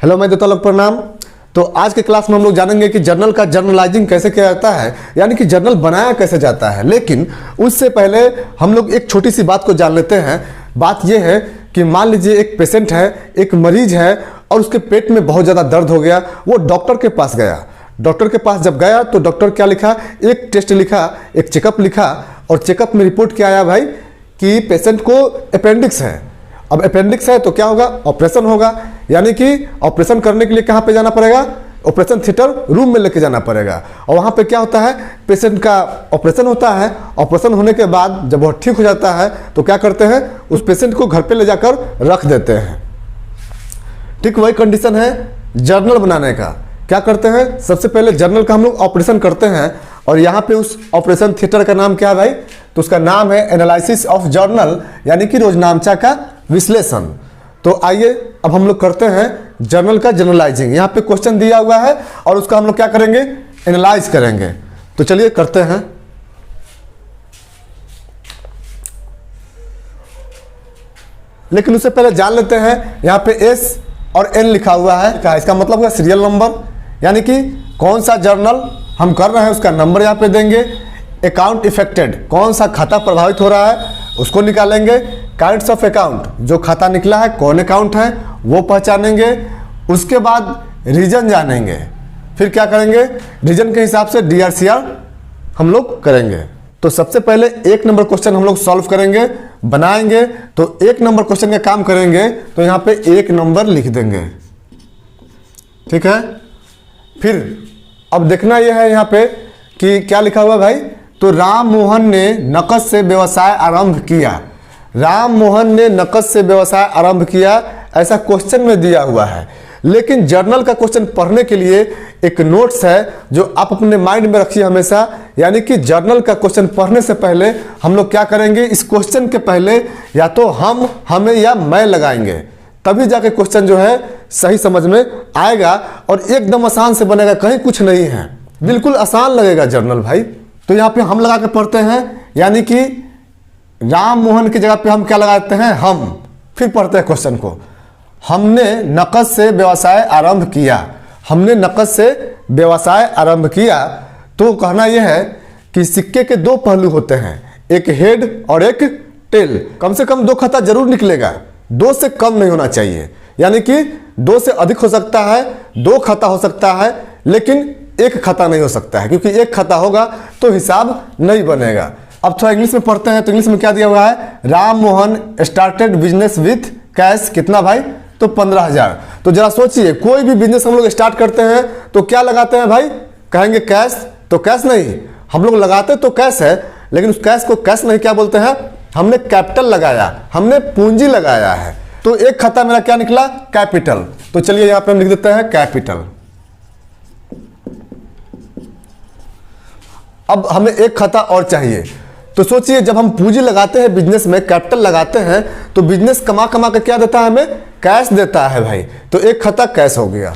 Hello मैं देता लोग प्रणाम। तो आज के क्लास में हम लोग जानेंगे कि जर्नल का जर्नलाइजिंग कैसे किया जाता है, यानी कि जर्नल बनाया कैसे जाता है। लेकिन उससे पहले हम लोग एक छोटी सी बात को जान लेते हैं। बात यह है कि मान लीजिए एक पेशेंट है, एक मरीज है और उसके पेट में बहुत ज़्यादा दर्द हो गया। वो डॉक्टर के पास गया। डॉक्टर के पास जब गया तो डॉक्टर क्या लिखा, एक टेस्ट लिखा, एक चेकअप लिखा और चेकअप में रिपोर्ट क्या आया भाई कि पेशेंट को अपेंडिक्स है। अब अपेंडिक्स है तो क्या होगा, ऑपरेशन होगा। यानी कि ऑपरेशन करने के लिए कहाँ पे जाना पड़ेगा, ऑपरेशन थिएटर रूम में लेके जाना पड़ेगा। और वहाँ पे क्या होता है, पेशेंट का ऑपरेशन होता है। ऑपरेशन होने के बाद जब वो ठीक हो जाता है तो क्या करते हैं, उस पेशेंट को घर पे ले जाकर रख देते हैं। ठीक वही कंडीशन है जर्नल बनाने का। क्या करते हैं, सबसे पहले जर्नल का हम लोग ऑपरेशन करते हैं और यहाँ पे उस ऑपरेशन थिएटर का नाम क्या है भाई, तो उसका नाम है एनालिसिस ऑफ जर्नल, यानी कि रोजनामचा का विश्लेषण। तो आइए अब हम लोग करते हैं जर्नल का जर्नलाइजिंग। यहाँ पे क्वेश्चन दिया हुआ है और उसका हम लोग क्या करेंगे, एनालाइज करेंगे। तो चलिए करते हैं। लेकिन उससे पहले जान लेते हैं, यहाँ पे एस और एन लिखा हुआ है, इसका मतलब है सीरियल नंबर, यानी कि कौन सा जर्नल हम कर रहे हैं उसका नंबर यहाँ पे देंगे। अकाउंट इफेक्टेड, कौन सा खाता प्रभावित हो रहा है उसको निकालेंगे। काइंड्स ऑफ अकाउंट, जो खाता निकला है कौन अकाउंट है वो पहचानेंगे। उसके बाद रीजन जानेंगे। फिर क्या करेंगे, रीजन के हिसाब से DRCR हम लोग करेंगे। तो सबसे पहले एक नंबर क्वेश्चन हम लोग सॉल्व करेंगे, बनाएंगे। तो एक नंबर क्वेश्चन का काम करेंगे तो यहाँ पे एक नंबर लिख देंगे, ठीक है। फिर अब देखना यह है यहाँ पे कि क्या लिखा हुआ भाई, तो राम मोहन ने नकद से व्यवसाय आरंभ किया। राम मोहन ने नकद से व्यवसाय आरंभ किया, ऐसा क्वेश्चन में दिया हुआ है। लेकिन जर्नल का क्वेश्चन पढ़ने के लिए एक नोट्स है जो आप अपने माइंड में रखिए हमेशा। यानी कि जर्नल का क्वेश्चन पढ़ने से पहले हम लोग क्या करेंगे, इस क्वेश्चन के पहले या तो हम, हमें या मैं लगाएंगे, तभी जाके क्वेश्चन जो है सही समझ में आएगा और एकदम आसान से बनेगा। कहीं कुछ नहीं है, बिल्कुल आसान लगेगा जर्नल भाई। तो यहाँ पे हम लगा के पढ़ते हैं, यानी कि राम मोहन की जगह पे हम क्या लगाते हैं, हम। फिर पढ़ते हैं क्वेश्चन को। हमने नकद से व्यवसाय आरंभ किया। हमने नकद से व्यवसाय आरंभ किया। तो कहना यह है कि सिक्के के दो पहलू होते हैं, एक हेड और एक टेल। कम से कम दो खाता जरूर निकलेगा, दो से कम नहीं होना चाहिए। यानी कि दो से अधिक हो सकता है, दो खाता हो सकता है, लेकिन एक खाता नहीं हो सकता है, क्योंकि एक खाता होगा तो हिसाब नहीं बनेगा। अब थोड़ा इंग्लिश में पढ़ते हैं। तो इंग्लिश में क्या दिया हुआ है, Ram Mohan started business with cash. कितना भाई, तो 15,000। तो जरा सोचिए, कोई भी बिजनेस हम लोग स्टार्ट करते हैं तो क्या लगाते हैं भाई, कहेंगे कैश। तो कैश नहीं, हम लोग लगाते तो कैश है, लेकिन उस कैश को कैश नहीं क्या बोलते हैं, हमने कैपिटल लगाया, हमने पूंजी लगाया है। तो एक खाता मेरा क्या निकला, कैपिटल। तो चलिए यहाँ पे हम लिख देते हैं कैपिटल। अब हमें एक खाता और चाहिए। तो सोचिए, जब हम पूंजी लगाते हैं बिजनेस में, कैपिटल लगाते हैं, तो बिजनेस कमा कमा के क्या देता है, हमें कैश देता है भाई। तो एक खाता कैश हो गया।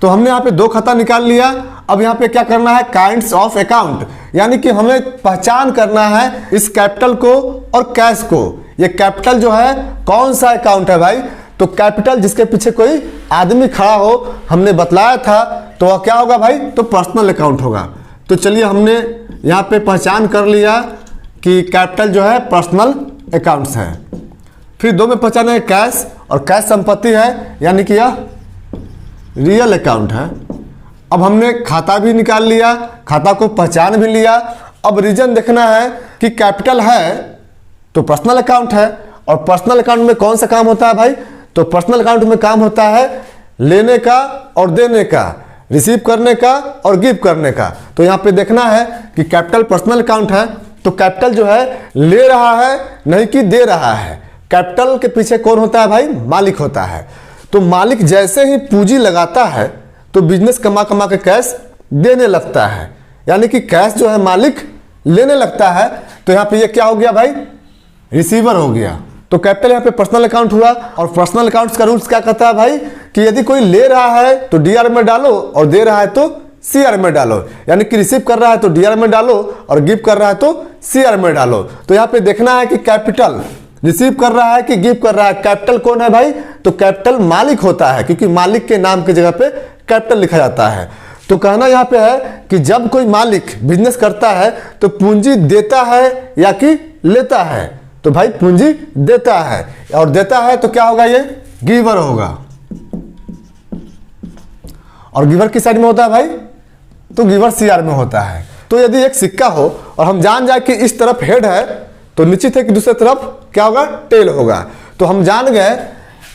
तो हमने यहाँ पे दो खाता निकाल लिया। अब यहाँ पे क्या करना है, काइंड्स ऑफ अकाउंट, यानी कि हमें पहचान करना है इस कैपिटल को और कैश को। ये कैपिटल जो है कौन सा अकाउंट है भाई, तो कैपिटल जिसके पीछे कोई आदमी खड़ा हो, हमने बतलाया था। तो वह क्या होगा भाई, तो पर्सनल अकाउंट होगा। तो चलिए हमने यहाँ पे पहचान कर लिया कि कैपिटल जो है पर्सनल अकाउंट्स है। फिर दो में पहचाने कैश, और कैश संपत्ति है, यानी कि यह रियल अकाउंट है। अब हमने खाता भी निकाल लिया, खाता को पहचान भी लिया। अब रीजन देखना है कि कैपिटल है तो पर्सनल अकाउंट है, और पर्सनल अकाउंट में कौन सा काम होता है भाई, तो पर्सनल अकाउंट में काम होता है लेने का और देने का, रिसीव करने का और गिव करने का। तो यहाँ पे देखना है कि कैपिटल पर्सनल अकाउंट है, तो कैपिटल जो है ले रहा है, नहीं कि दे रहा है। कैपिटल के पीछे कौन होता है भाई, मालिक होता है। तो मालिक जैसे ही पूंजी लगाता है तो बिजनेस कमा कमा के कैश देने लगता है, यानी कि कैश जो है मालिक लेने लगता है। तो यहाँ पे ये क्या हो गया भाई, रिसीवर हो गया। तो कैपिटल यहाँ पे पर्सनल अकाउंट हुआ। और पर्सनल अकाउंट्स का रूल्स क्या कहता है भाई, कि यदि कोई ले रहा है तो DR में डालो और दे रहा है तो CR में डालो। यानी कि रिसीव कर रहा है तो DR में डालो और गिव कर रहा है तो CR में डालो। तो यहाँ पे देखना है कि कैपिटल रिसीव कर रहा है कि गिव कर रहा है? कैपिटल कौन है भाई? तो कैपिटल मालिक होता है, क्योंकि मालिक के नाम की जगह पे कैपिटल लिखा जाता है। तो कहना यहाँ पे है कि जब कोई मालिक बिजनेस करता है तो पूंजी देता है या कि लेता है? तो भाई पूंजी देता है, और देता है तो क्या होगा? ये गिवर होगा। और गिवर किस साइड में होता है भाई? तो गिवर सीआर में होता है। तो यदि एक सिक्का हो और हम जान जाए कि इस तरफ हेड है, तो निश्चित है कि दूसरी तरफ क्या होगा? टेल होगा। तो हम जान गए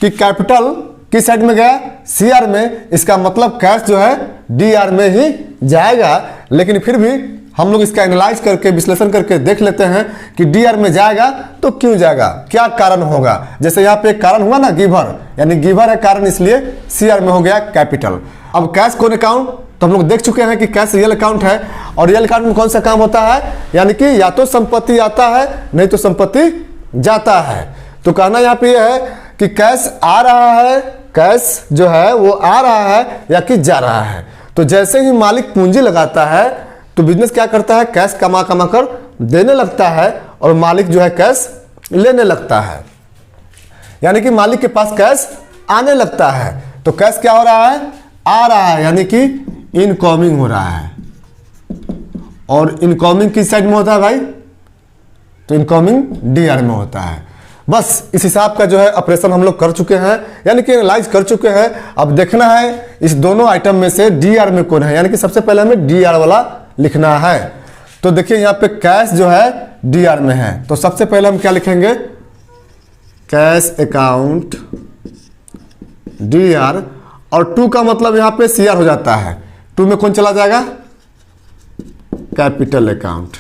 कि कैपिटल किस साइड में गया? सीआर में। इसका मतलब कैश जो है डीआर में ही जाएगा। लेकिन फिर भी हम लोग इसका एनालाइज करके, विश्लेषण करके देख लेते हैं कि डीआर में जाएगा तो क्यों जाएगा, क्या कारण होगा। जैसे यहाँ पे एक कारण हुआ ना, गिवर, यानी गिवर है कारण, इसलिए सीआर में हो गया कैपिटल। अब कैश कौन अकाउंट, तो हम लोग देख चुके हैं कि कैश रियल अकाउंट है, और रियल अकाउंट में कौन सा काम होता है? यानी कि या तो संपत्ति आता है, नहीं तो संपत्ति जाता है। तो कहना यहाँ पे है कि कैश आ रहा है, कैश जो है वो आ रहा है या कि जा रहा है। तो जैसे ही मालिक पूंजी लगाता है तो बिजनेस क्या करता है? कैश कमा कमा कर देने लगता है, और मालिक जो है कैश लेने लगता है, यानी कि मालिक के पास कैश आने लगता है। तो कैश क्या हो रहा है? आ रहा है, यानी कि इनकमिंग हो रहा है। और इनकमिंग किस साइड में होता है भाई? तो इनकमिंग डीआर में होता है। बस इस हिसाब का जो है ऑपरेशन हम लोग कर चुके हैं, यानी कि एनालाइज कर चुके हैं। अब देखना है इस दोनों आइटम में से डीआर में कौन है, यानी कि सबसे पहले हमें डीआर वाला लिखना है। तो देखिए यहाँ पे कैश जो है डीआर में है, तो सबसे पहले हम क्या लिखेंगे? कैश अकाउंट डीआर, और टू का मतलब यहाँ पे सीआर हो जाता है। टू में कौन चला जाएगा? Capital account,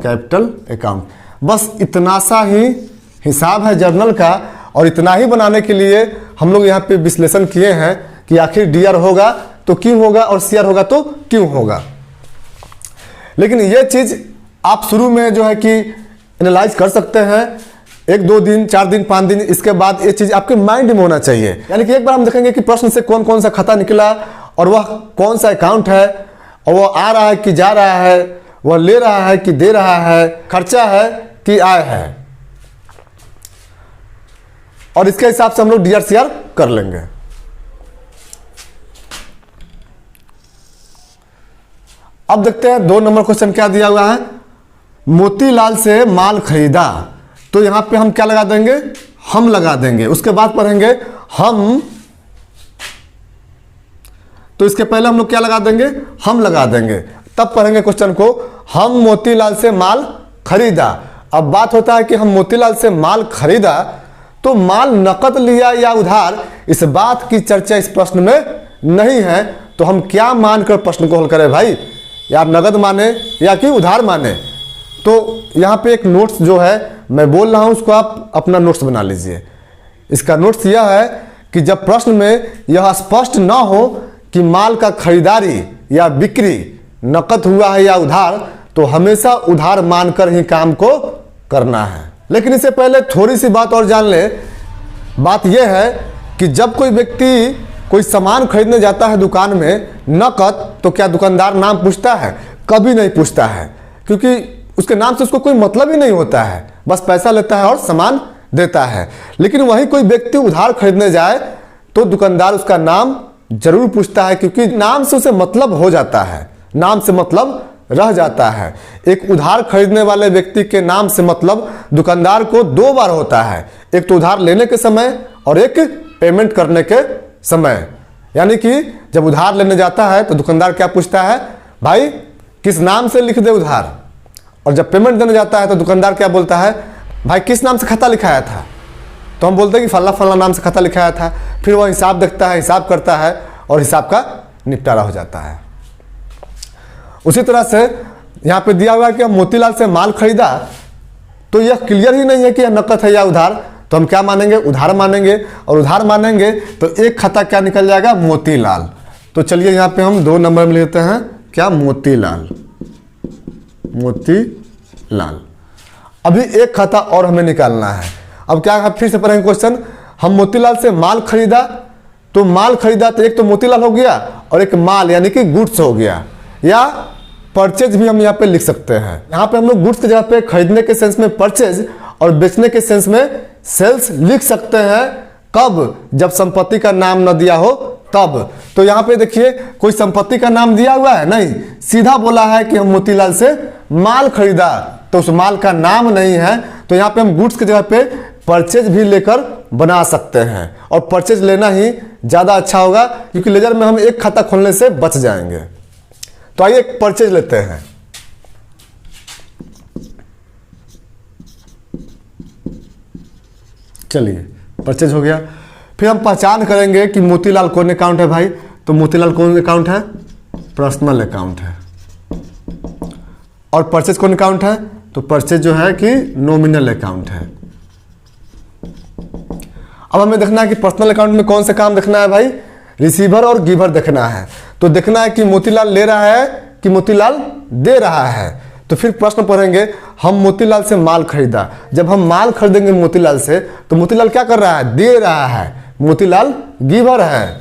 capital account. बस इतना सा ही हिसाब है जर्नल का, और इतना ही बनाने के लिए हम लोग यहाँ पे विश्लेषण किए हैं कि आखिर डीआर होगा तो क्यों होगा, और सीआर होगा तो क्यों होगा। लेकिन ये चीज आप शुरू में जो है कि एनालाइज कर सकते हैं, 1 2 दिन 4 दिन 5 दिन, इसके बाद ये चीज आपके माइंड में होना चाहिए। यानी कि एक बार हम देखेंगे कि प्रश्न से कौन कौन सा खाता निकला, और वह कौन सा अकाउंट है, और वह आ रहा है कि जा रहा है, वह ले रहा है कि दे रहा है, खर्चा है कि आय है, और इसके हिसाब से हम लोग डीआर सीआर कर लेंगे। अब देखते हैं 2 नंबर क्वेश्चन क्या दिया हुआ है। मोतीलाल से माल खरीदा, तो यहां पे हम क्या लगा देंगे? हम लगा देंगे। उसके बाद पढ़ेंगे हम, तो इसके पहले हम लोग क्या लगा देंगे? हम लगा देंगे, तब पढ़ेंगे क्वेश्चन को। हम मोतीलाल से माल खरीदा। अब बात होता है कि हम मोतीलाल से माल खरीदा, तो माल नकद लिया या उधार, इस बात की चर्चा इस प्रश्न में नहीं है। तो हम क्या मानकर प्रश्न को हल करें भाई? या नगद माने या कि उधार माने? तो यहाँ पे एक नोट्स जो है मैं बोल रहा हूँ, उसको आप अपना नोट्स बना लीजिए। इसका नोट्स यह है कि जब प्रश्न में यह स्पष्ट ना हो कि माल का खरीदारी या बिक्री नकद हुआ है या उधार, तो हमेशा उधार मानकर ही काम को करना है। लेकिन इससे पहले थोड़ी सी बात और जान ले। बात यह है कि जब कोई व्यक्ति कोई सामान खरीदने जाता है दुकान में नकद, तो क्या दुकानदार नाम पूछता है? कभी नहीं पूछता है, क्योंकि उसके नाम से उसको कोई मतलब ही नहीं होता है, बस पैसा लेता है और सामान देता है। लेकिन वहीं कोई व्यक्ति उधार खरीदने जाए तो दुकानदार उसका नाम जरूर पूछता है, क्योंकि नाम से उसे मतलब हो जाता है, नाम से मतलब रह जाता है। एक उधार खरीदने वाले व्यक्ति के नाम से मतलब दुकानदार को 2 बार होता है, एक तो उधार लेने के समय और एक पेमेंट करने के समय। यानी कि जब उधार लेने जाता है तो दुकानदार क्या पूछता है? भाई किस नाम से लिख दे उधार। और जब पेमेंट देने जाता है तो दुकानदार क्या बोलता है? भाई किस नाम से खाता लिखाया था? तो हम बोलते हैं कि फल्ला फल्ला नाम से खाता लिखाया था। फिर वह हिसाब देखता है, हिसाब करता है, और हिसाब का निपटारा हो जाता है। उसी तरह से यहाँ पे दिया हुआ है कि हम मोतीलाल से माल खरीदा, तो यह क्लियर ही नहीं है कि यह नकद है या उधार, तो हम क्या मानेंगे? उधार मानेंगे। और उधार मानेंगे तो एक खाता क्या निकल जाएगा? मोतीलाल। तो चलिए यहाँ पे हम 2 नंबर में लेते हैं क्या? मोतीलाल, मोतीलाल। अभी एक खाता और हमें निकालना है। अब क्या है? फिर से पढ़ेंगे क्वेश्चन। हम मोतीलाल से माल खरीदा, तो माल खरीदा तो एक तो मोतीलाल हो गया और एक माल यानी कि गुड्स हो गया, या परचेज भी हम यहाँ पे लिख सकते हैं। यहाँ पे हम लोग गुड्स की जगह पे खरीदने के सेंस में परचेज और बेचने के सेंस में सेल्स लिख सकते हैं कब, जब संपत्ति का नाम न दिया हो तब। तो यहाँ पे देखिए कोई संपत्ति का नाम दिया हुआ है नहीं, सीधा बोला है कि हम मोतीलाल से माल खरीदा, तो उस माल का नाम नहीं है। तो यहाँ पे हम गुड्स की जगह पे परचेज भी लेकर बना सकते हैं, और परचेज लेना ही ज़्यादा अच्छा होगा क्योंकि लेजर में हम एक खाता खोलने से बच जाएंगे। तो आइए एक परचेज लेते हैं। चलिए परचेज हो गया। फिर हम पहचान करेंगे कि मोतीलाल कौन अकाउंट है भाई, तो मोतीलाल कौन अकाउंट है, पर्सनल अकाउंट है। और परचेज कौन अकाउंट है, तो परचेज जो है कि नॉमिनल अकाउंट है। अब हमें देखना है कि पर्सनल अकाउंट में कौन सा काम देखना है भाई, रिसीवर और गिवर देखना है। तो देखना है कि मोतीलाल ले रहा है कि मोतीलाल दे रहा है। तो फिर प्रश्न पढ़ेंगे, हम मोतीलाल से माल खरीदा। जब हम माल खरीदेंगे मोतीलाल से तो मोतीलाल क्या कर रहा है, दे रहा है, मोतीलाल गिवर है।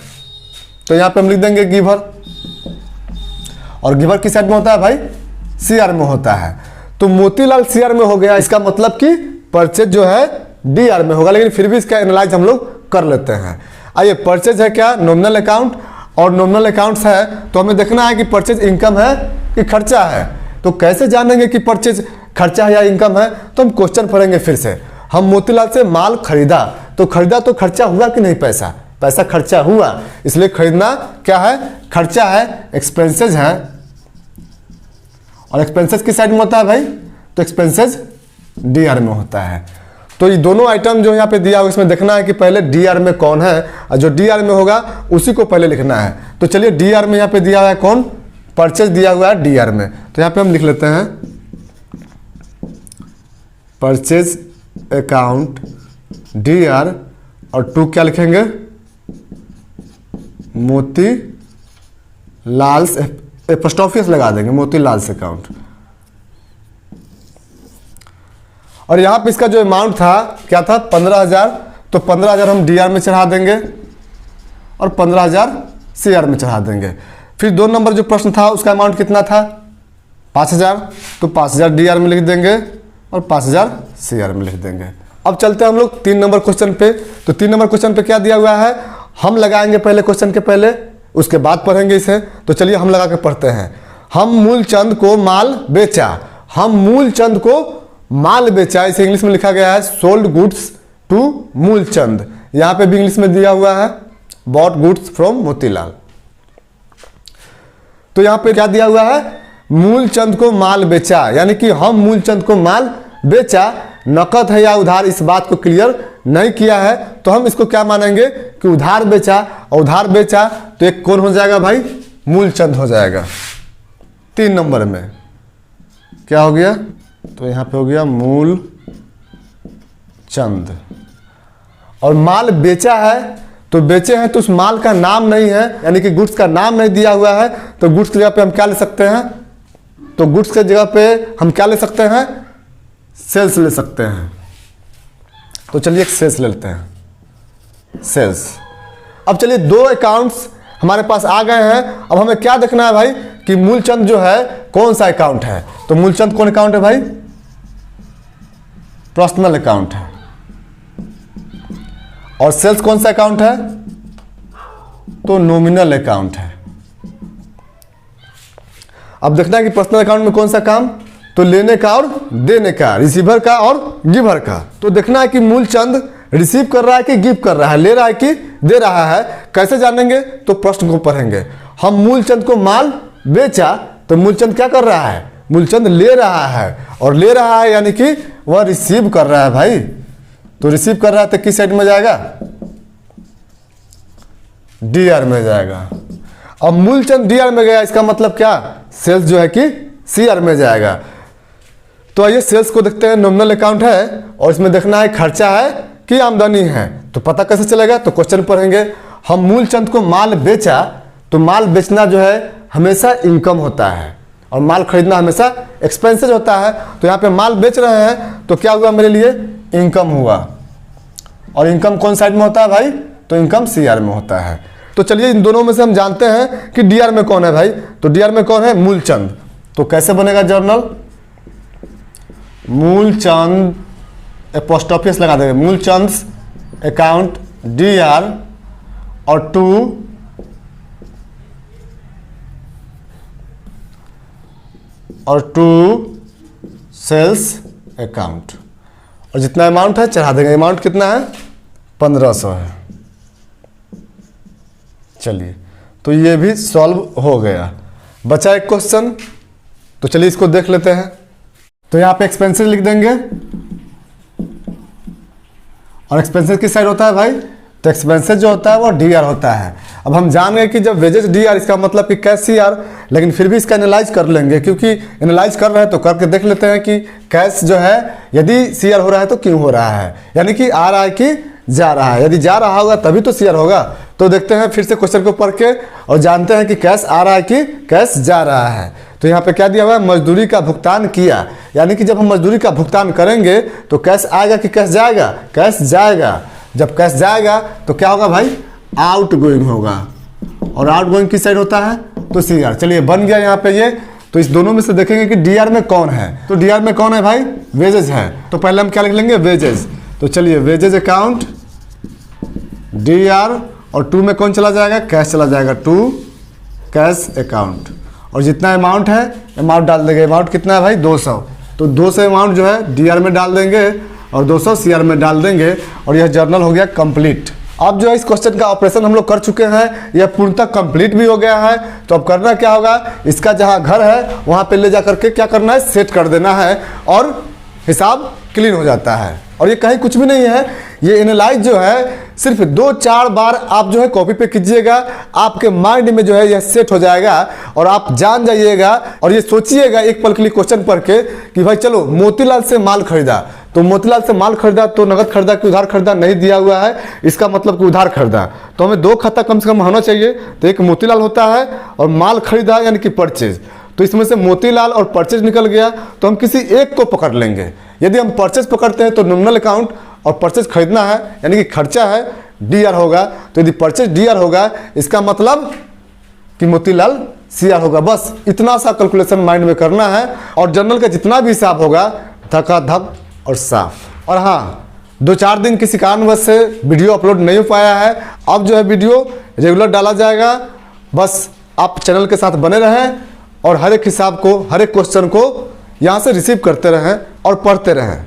तो यहाँ पे हम लिख देंगे गिवर, और गिवर किस साइड में होता है भाई, सीआर में होता है। तो मोतीलाल सीआर में हो गया, इसका मतलब कि परचेज जो है डीआर में होगा, लेकिन फिर भी इसका एनालाइज हम लोग कर लेते हैं। आइए परचेज है क्या, नॉमिनल अकाउंट, और नॉमिनल अकाउंट्स है तो हमें देखना है कि परचेज इनकम है कि खर्चा है। तो कैसे जानेंगे कि परचेज खर्चा है या इनकम है, तो हम क्वेश्चन पढ़ेंगे फिर से। हम मोतीलाल से माल खरीदा, तो खरीदा तो खर्चा हुआ कि नहीं, पैसा, पैसा खर्चा हुआ, इसलिए खरीदना क्या है, खर्चा है, एक्सपेंसेज है। और एक्सपेंसेज किस साइड में होता है भाई, तो एक्सपेंसेज डीआर में होता है। तो ये दोनों आइटम जो यहाँ पे दिया हुआ इसमें देखना है कि पहले डीआर में कौन है, और जो डीआर में होगा उसी को पहले लिखना है। तो चलिए डीआर में यहाँ पे दिया हुआ है कौन, परचेज दिया हुआ है डीआर में। तो यहाँ पे हम लिख लेते हैं परचेज अकाउंट डीआर, और टू क्या लिखेंगे, मोती लाल, पोस्ट ऑफिस लगा देंगे, मोतीलाल से अकाउंट। और यहाँ पे इसका जो अमाउंट था क्या था, 15,000। तो 15,000 हम डीआर में चढ़ा देंगे और 15,000 सीआर में चढ़ा देंगे। फिर 2 नंबर जो प्रश्न था उसका अमाउंट कितना था, 5,000। तो 5,000 डीआर में लिख देंगे और 5,000 सीआर में लिख देंगे। अब चलते हैं हम लोग 3 नंबर क्वेश्चन पे। तो 3 नंबर क्वेश्चन पे क्या दिया हुआ है, हम लगाएंगे पहले क्वेश्चन के पहले, उसके बाद पढ़ेंगे इसे। तो चलिए हम लगा के पढ़ते हैं। हम मूलचंद को माल बेचा, हम मूलचंद को माल बेचा, इसे इंग्लिश में लिखा गया है सोल्ड गुड्स टू मूलचंद। यहां पे भी इंग्लिश में दिया हुआ है बॉट गुड्स फ्रॉम मोतीलाल। तो यहां पे क्या दिया हुआ है, मूलचंद को माल बेचा, यानी कि हम मूलचंद को माल बेचा, नकद है या उधार इस बात को क्लियर नहीं किया है। तो हम इसको क्या मानेंगे कि उधार बेचा, और उधार बेचा तो एक कौन हो जाएगा भाई, मूलचंद हो जाएगा। 3 नंबर में क्या हो गया, तो यहां पे हो गया मूल चंद। और माल बेचा है, तो बेचे हैं तो उस माल का नाम नहीं है, यानी कि गुड्स का नाम नहीं दिया हुआ है। तो गुड्स की जगह पे हम क्या ले सकते हैं, तो गुड्स की जगह पे हम क्या ले सकते हैं, सेल्स ले सकते हैं। तो चलिए एक सेल्स ले लेते हैं, सेल्स। अब चलिए 2 अकाउंट्स हमारे पास आ गए हैं। अब हमें क्या देखना है भाई कि मूलचंद जो है कौन सा अकाउंट है। तो मूलचंद कौन अकाउंट है भाई, पर्सनल अकाउंट है। और सेल्स कौन सा अकाउंट है, तो नॉमिनल अकाउंट है। अब देखना है कि पर्सनल अकाउंट में कौन सा काम, तो लेने का और देने का, रिसीवर का और गिवर का। तो देखना है कि मूलचंद रिसीव कर रहा है कि गिव कर रहा है, ले रहा है कि दे रहा है। कैसे जानेंगे, तो प्रश्न को पढ़ेंगे। हम मूलचंद को माल बेचा, तो मूलचंद क्या कर रहा है, मूलचंद ले रहा है, और ले रहा है यानी कि वह रिसीव कर रहा है भाई। तो रिसीव कर रहा है तो किस साइड में जाएगा, डीआर में जाएगा। अब मूलचंद डीआर में गया, इसका मतलब क्या, सेल्स जो है कि सीआर में जाएगा। तो आइए सेल्स को देखते हैं, नॉमिनल अकाउंट है और इसमें देखना है खर्चा है कि आमदनी है। तो पता कैसे चलेगा, तो क्वेश्चन पढ़ेंगे। हम मूलचंद को माल बेचा, तो माल बेचना जो है हमेशा इनकम होता है, और माल खरीदना हमेशा एक्सपेंसेस होता है। तो यहाँ पे माल बेच रहे हैं तो क्या हुआ मेरे लिए, इनकम हुआ। और इनकम कौन साइड में होता है भाई, तो इनकम सीआर में होता है। तो चलिए इन दोनों में से हम जानते हैं कि डीआर में कौन है भाई, तो डीआर में कौन है, मूलचंद। तो कैसे बनेगा जर्नल, मूलचंद पोस्ट ऑफिस लगा देंगे, मूलचंद अकाउंट DR और टू सेल्स अकाउंट, और जितना अमाउंट है चढ़ा देंगे। अमाउंट कितना है? 1500 है। चलिए, तो ये भी सॉल्व हो गया। बचा एक क्वेश्चन, तो चलिए इसको देख लेते हैं। तो यहाँ पे एक्सपेंसेस लिख देंगे, और एक्सपेंसेस किस साइड होता है भाई? तो एक्सपेंसेस जो होता है वो DR होता है। अब हम जान गए कि जब वेजेस DR, इसका मतलब कि कैश CR, लेकिन फिर भी इसका एनालाइज कर लेंगे, क्योंकि एनालाइज कर रहे हैं तो करके देख लेते हैं कि कैश जो है यदि CR हो रहा है तो क्यों हो रहा है, यानी कि आ रहा है कि जा रहा है। यदि जा रहा होगा तभी तो CR होगा। तो देखते हैं फिर से क्वेश्चन को पढ़ के और जानते हैं कि कैश आ रहा है कि कैश जा रहा है। तो यहाँ पे क्या दिया हुआ है? मजदूरी का भुगतान किया, यानी कि जब हम मजदूरी का भुगतान करेंगे तो कैश आएगा कि कैश जाएगा? कैश जाएगा। जब कैश जाएगा तो क्या होगा भाई? आउट गोइंग होगा, और आउट गोइंग किस साइड होता है? तो CR। चलिए बन गया यहाँ पे ये। तो इस दोनों में से देखेंगे कि DR में कौन है। तो DR में कौन है भाई? वेजेज है। तो पहले हम क्या लिख लेंगे? वेजेज। तो चलिए वेजेज अकाउंट DR, और टू में कौन चला जाएगा? कैश चला जाएगा, टू कैश अकाउंट। और जितना अमाउंट है अमाउंट डाल देंगे। अमाउंट कितना है भाई? 200। तो 200 अमाउंट जो है DR में डाल देंगे और 200 CR में डाल देंगे, और यह जर्नल हो गया कंप्लीट। अब जो है इस क्वेश्चन का ऑपरेशन हम लोग कर चुके हैं, यह पूर्णतः कंप्लीट भी हो गया है। तो अब करना क्या होगा? इसका जहां घर है वहां पे ले जा करके क्या करना है? सेट कर देना है, और हिसाब क्लीन हो जाता है। और ये कहीं कुछ भी नहीं है, ये एनालाइज जो है सिर्फ 2-4 बार आप जो है कॉपी पे कीजिएगा, आपके माइंड में जो है यह सेट हो जाएगा, और आप जान जाइएगा और ये सोचिएगा एक पल के लिए क्वेश्चन पढ़ के कि भाई चलो मोतीलाल से माल खरीदा, तो मोतीलाल से माल खरीदा तो नगद खरीदा कि उधार खरीदा? नहीं दिया हुआ है, इसका मतलब कि उधार खरीदा। तो हमें 2 खाता कम से कम होना चाहिए। तो एक मोतीलाल होता है और माल खरीदा यानी कि परचेज। तो इसमें से मोतीलाल और परचेज निकल गया, तो हम किसी एक को पकड़ लेंगे। यदि हम परचेज पकड़ते हैं तो नॉमिनल अकाउंट, और परचेज खरीदना है यानी कि खर्चा है, DR होगा। तो यदि परचेज DR होगा इसका मतलब कि मोतीलाल CR होगा। बस इतना सा कैलकुलेशन माइंड में करना है, और जर्नल का जितना भी हिसाब होगा धकाधक और साफ। और हाँ, 2-4 दिन किसी कारणवश से वीडियो अपलोड नहीं हो पाया है, अब जो है वीडियो रेगुलर डाला जाएगा। बस आप चैनल के साथ बने रहें, और हर एक हिसाब को, हर एक क्वेश्चन को यहाँ से रिसीव करते रहें और पढ़ते रहें।